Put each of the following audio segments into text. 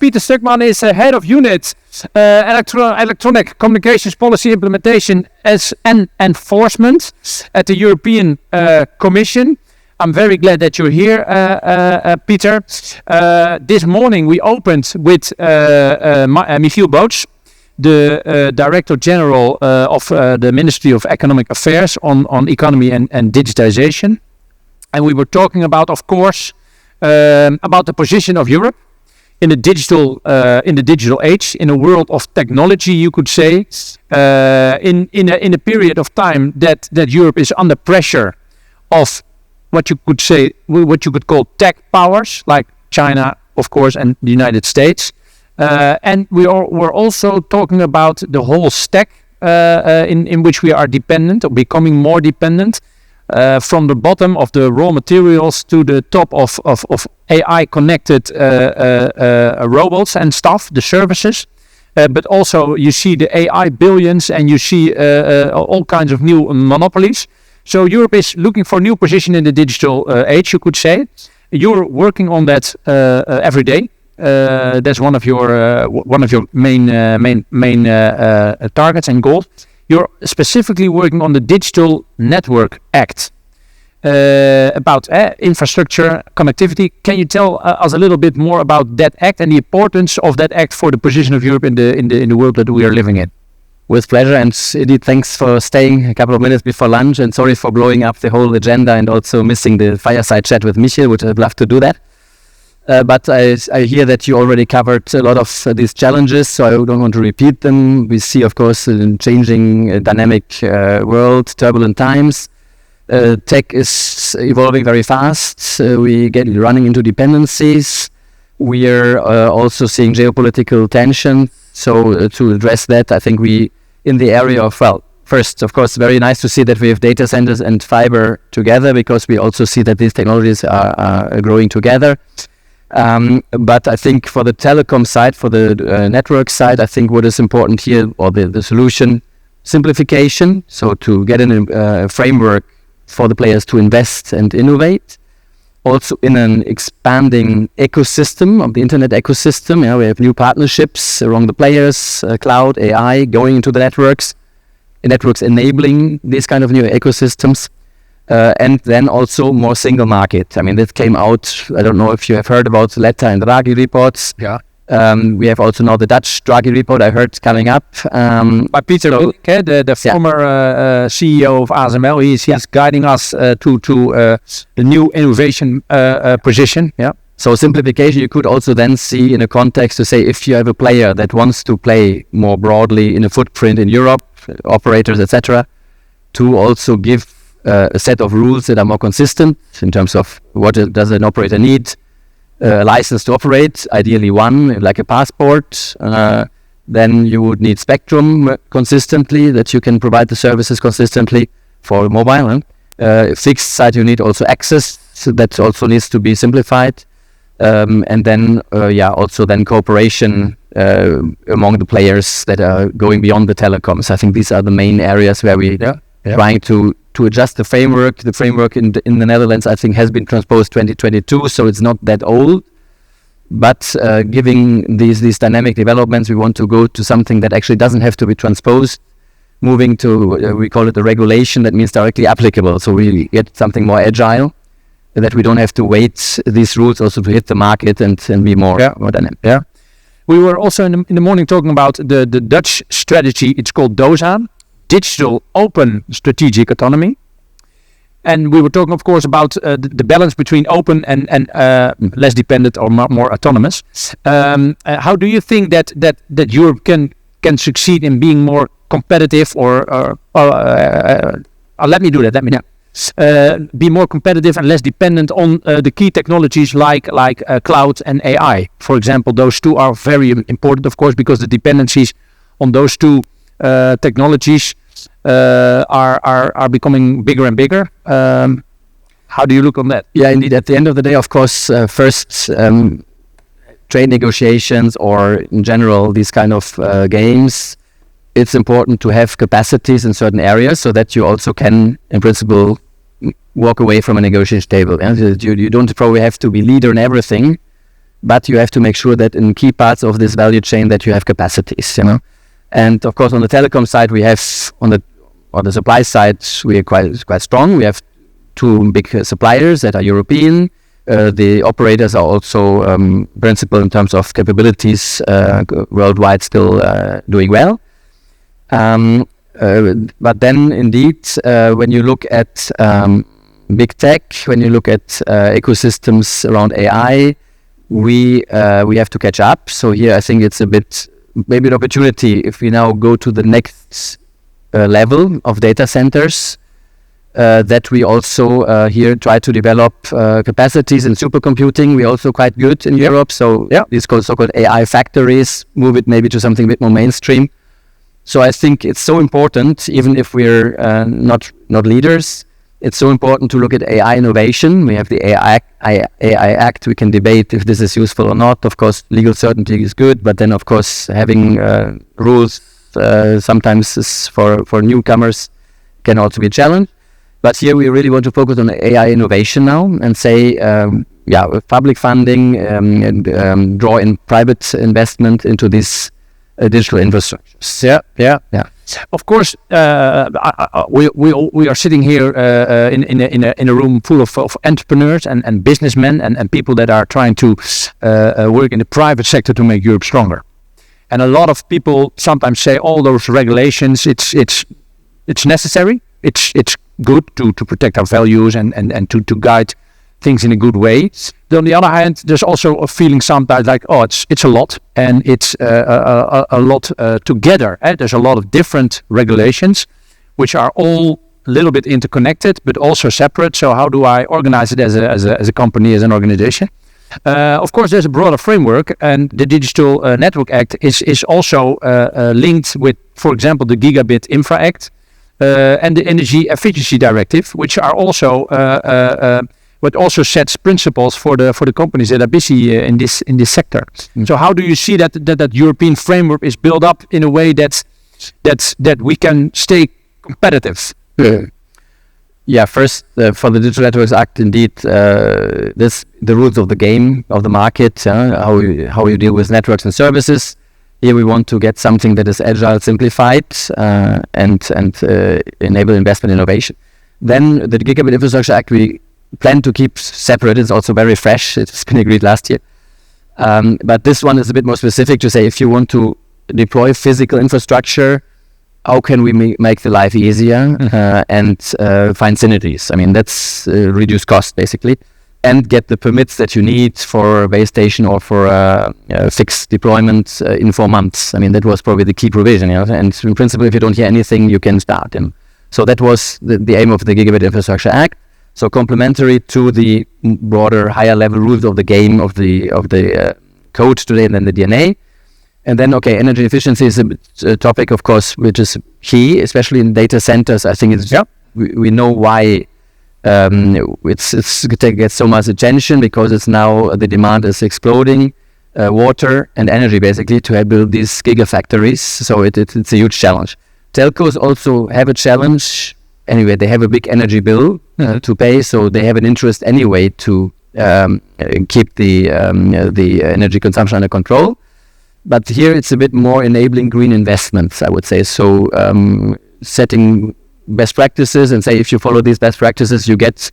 Peter Stuckmann is head of unit electronic communications policy implementation and enforcement at the European Commission. I'm very glad that you're here, Peter. This morning we opened with Michiel Boots, the Director General of the Ministry of Economic Affairs on economy and digitization. And we were talking about, of course, about the position of Europe in the digital age, in a world of technology, you could say, in a period of time that Europe is under pressure of what you could call tech powers like China, of course, and the United States. And we're also talking about the whole stack in which we are dependent or becoming more dependent, from the bottom of the raw materials to the top of AI connected robots and stuff, the services. But also you see the AI billions and you see all kinds of new monopolies. So Europe is looking for a new position in the digital age, you could say. You're working on that every day. That's one of your main targets and goals. You're specifically working on the Digital Network Act about infrastructure, connectivity. Can you tell us a little bit more about that act and the importance of that act for the position of Europe in the world that we are living in? With pleasure, and indeed thanks for staying a couple of minutes before lunch, and sorry for blowing up the whole agenda and also missing the fireside chat with Michiel, which I'd love to do that. But I hear that you already covered a lot of these challenges, so I don't want to repeat them. We see, of course, a changing, dynamic world, turbulent times. Tech is evolving very fast. We get running into dependencies. We are also seeing geopolitical tension. So to address that, I think we, in the area of, first, of course, very nice to see that we have data centers and fiber together, because we also see that these technologies are growing together. But I think for the telecom side, for the network side, I think what is important here, or the solution, simplification. So to get in a framework for the players to invest and innovate. Also in an expanding ecosystem of the internet ecosystem. We have new partnerships among the players, cloud, AI, going into the networks enabling these kind of new ecosystems. And then also more single market. I mean, that came out, I don't know if you have heard about the Letta and Draghi reports. Yeah. We have also now the Dutch Draghi report, I heard, coming up. By Peter Stuckmann, the former CEO of ASML, he's guiding us to the new innovation position. Yeah. So simplification, you could also then see in a context to say, if you have a player that wants to play more broadly in a footprint in Europe, operators, etc., to also give a set of rules that are more consistent in terms of what does an operator need, a license to operate, ideally one, like a passport. Then you would need spectrum consistently, that you can provide the services consistently for mobile. Fixed side, you need also access, so that also needs to be simplified. And then, also then cooperation among the players that are going beyond the telecoms. I think these are the main areas where we trying to adjust the framework. The framework in the Netherlands, I think, has been transposed 2022, so it's not that old. But giving these dynamic developments, we want to go to something that actually doesn't have to be transposed, moving to, we call it the regulation, that means directly applicable. So we get something more agile, that we don't have to wait these rules also to hit the market and be more dynamic. Yeah. We were also in the morning talking about the Dutch strategy. It's called DOSA, Digital Open Strategic Autonomy. And we were talking, of course, about the balance between open and less dependent or more autonomous. How do you think that Europe can succeed in being more competitive, or let me do that. Let me be more competitive and less dependent on the key technologies like cloud and AI, for example. Those two are very important, of course, because the dependencies on those two technologies are becoming bigger and bigger. How do you look on that? Yeah, indeed. At the end of the day, of course, first trade negotiations, or in general these kind of games, it's important to have capacities in certain areas so that you also can, in principle, walk away from a negotiation table. You don't probably have to be leader in everything, but you have to make sure that in key parts of this value chain that you have capacities, And of course, on the telecom side, we have on the supply side, we are quite strong. We have two big suppliers that are European. The operators are also principal in terms of capabilities worldwide, still doing well. But then, indeed, when you look at big tech, when you look at ecosystems around AI, we have to catch up. So here, I think it's a bit maybe an opportunity if we now go to the next level of data centers, that we also here try to develop capacities in supercomputing. We're also quite good in Europe. So these so-called AI factories, move it maybe to something a bit more mainstream. So I think it's so important, even if we're not leaders, it's so important to look at AI innovation. We have the AI Act. We can debate if this is useful or not. Of course, legal certainty is good, but then of course having rules sometimes is for newcomers can also be a challenge. But here we really want to focus on AI innovation now and say, with public funding and draw in private investment into this digital infrastructures. Yeah. Of course, we are sitting here in a room full of entrepreneurs and businessmen and people that are trying to work in the private sector to make Europe stronger. And a lot of people sometimes say all those regulations, it's necessary. It's good to protect our values and to guide things in a good way. But on the other hand, there's also a feeling sometimes like, it's a lot, and it's a lot together. There's a lot of different regulations, which are all a little bit interconnected, but also separate. So how do I organize it as a company, as an organization? Of course, there's a broader framework, and the Digital Network Act is also linked with, for example, the Gigabit Infra Act and the Energy Efficiency Directive, which are also what also sets principles for the companies that are busy in this sector. So how do you see that European framework is built up in a way that we can stay competitive? First for the Digital Networks Act, indeed, the rules of the game of the market, how you deal with networks and services. Here we want to get something that is agile, simplified, and enable investment innovation. Then the Gigabit Infrastructure Act we plan to keep separate. It's also very fresh. It's been agreed last year. But this one is a bit more specific to say if you want to deploy physical infrastructure, how can we make the life easier and find synergies? I mean, that's reduce cost basically, and get the permits that you need for a base station or for a fixed deployment in 4 months. I mean, that was probably the key provision. And in principle, if you don't hear anything, you can start. So that was the aim of the Gigabit Infrastructure Act. So complementary to the broader, higher level rules of the game of the code today, and then the DNA. And then, energy efficiency is a topic, of course, which is key, especially in data centers. I think it's we know why it gets so much attention, because it's now the demand is exploding, water and energy basically to build these gigafactories. So it's a huge challenge. Telcos also have a challenge. Anyway, they have a big energy bill to pay, so they have an interest anyway to keep the energy consumption under control. But here it's a bit more enabling green investments, I would say. So setting best practices and say if you follow these best practices, you get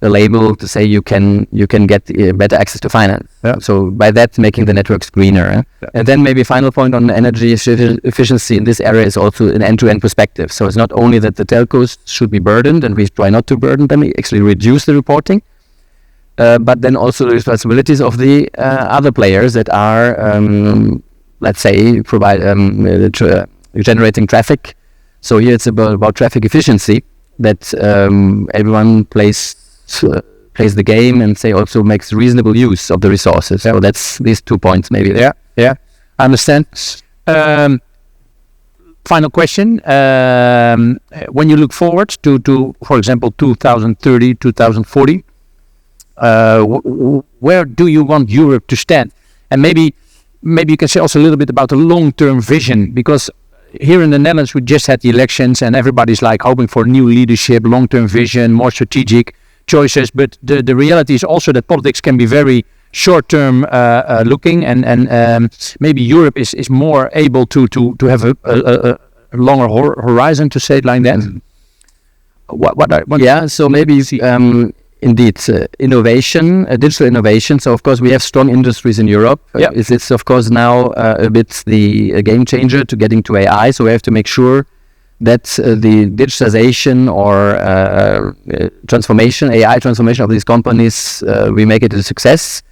a label to say you can get better access to finance. So by that, making the networks greener. And then maybe final point on energy efficiency in this area is also an end-to-end perspective. So it's not only that the telcos should be burdened, and we try not to burden them, we actually reduce the reporting, but then also the responsibilities of the other players that are, let's say, generating traffic. So here it's about traffic efficiency, that everyone plays the game and say also makes reasonable use of the resources. So that's these 2 points maybe. I understand. Final question. When you look forward to for example, 2030, 2040, where do you want Europe to stand? And maybe you can say also a little bit about the long-term vision, because here in the Netherlands we just had the elections and everybody's like hoping for new leadership, long-term vision, more strategic choices. But the reality is also that politics can be very short-term looking, and maybe Europe is more able to have a longer horizon, to say it like that. So maybe indeed innovation, digital innovation. So of course we have strong industries in Europe. It's of course now a bit the game changer to getting to AI. So we have to make sure that the digitalization or AI transformation of these companies, we make it a success.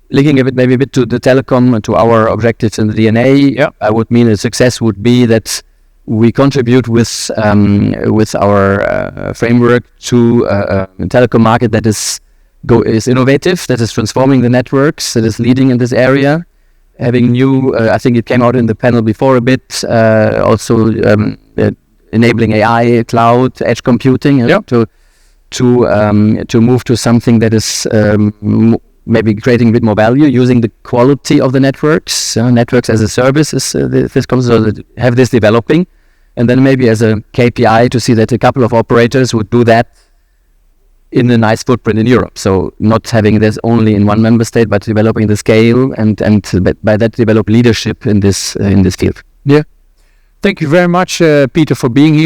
Linking maybe a bit to the telecom and to our objectives in the DNA, I would mean a success would be that we contribute with our framework to a telecom market that is innovative, that is transforming the networks, that is leading in this area, having new. I think it came out in the panel before a bit. Also enabling AI, cloud, edge computing, to move to something that is maybe creating a bit more value, using the quality of the networks. Networks as a service is this comes so that have this developing, and then maybe as a KPI to see that a couple of operators would do that in a nice footprint in Europe. So not having this only in one member state, but developing the scale and by that develop leadership in this field. Thank you very much, Peter, for being here.